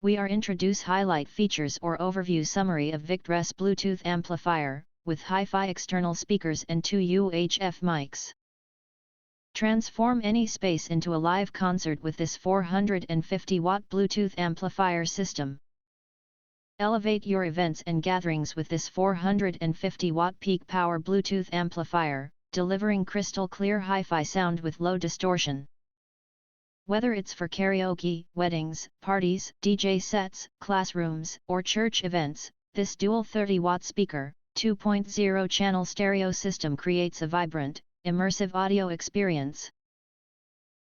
We are introduce highlight features or overview summary of VICTRESS Bluetooth amplifier, with HiFi external speakers and 2 UHF mics. Transform any space into a live concert with this 450-watt Bluetooth amplifier system. Elevate your events and gatherings with this 450-watt peak power Bluetooth amplifier, delivering crystal clear HiFi sound with low distortion. Whether it's for karaoke, weddings, parties, DJ sets, classrooms, or church events, this dual 30-watt speaker, 2.0 channel stereo system creates a vibrant, immersive audio experience.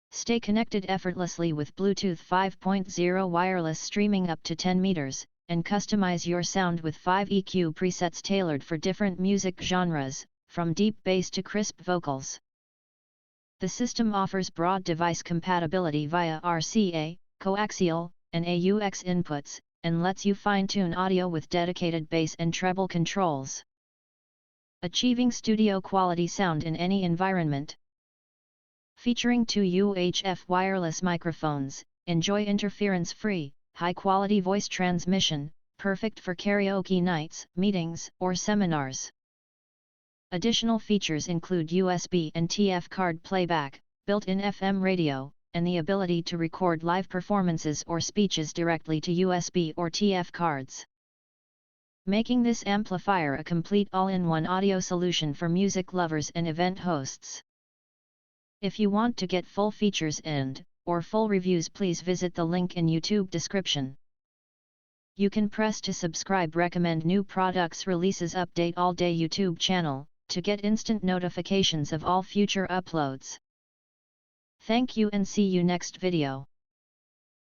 Stay connected effortlessly with Bluetooth 5.0 wireless streaming up to 10 meters, and customize your sound with 5 EQ presets tailored for different music genres, from deep bass to crisp vocals. The system offers broad device compatibility via RCA, coaxial, and AUX inputs, and lets you fine-tune audio with dedicated bass and treble controls, achieving studio-quality sound in any environment. Featuring 2 UHF wireless microphones, enjoy interference-free, high-quality voice transmission, perfect for karaoke nights, meetings, or seminars. Additional features include USB and TF card playback, built-in FM radio, and the ability to record live performances or speeches directly to USB or TF cards, making this amplifier a complete all-in-one audio solution for music lovers and event hosts. If you want to get full features or full reviews, please visit the link in YouTube description. You can press to subscribe, recommend new products releases, update all day YouTube channel, to get instant notifications of all future uploads. Thank you and see you next video.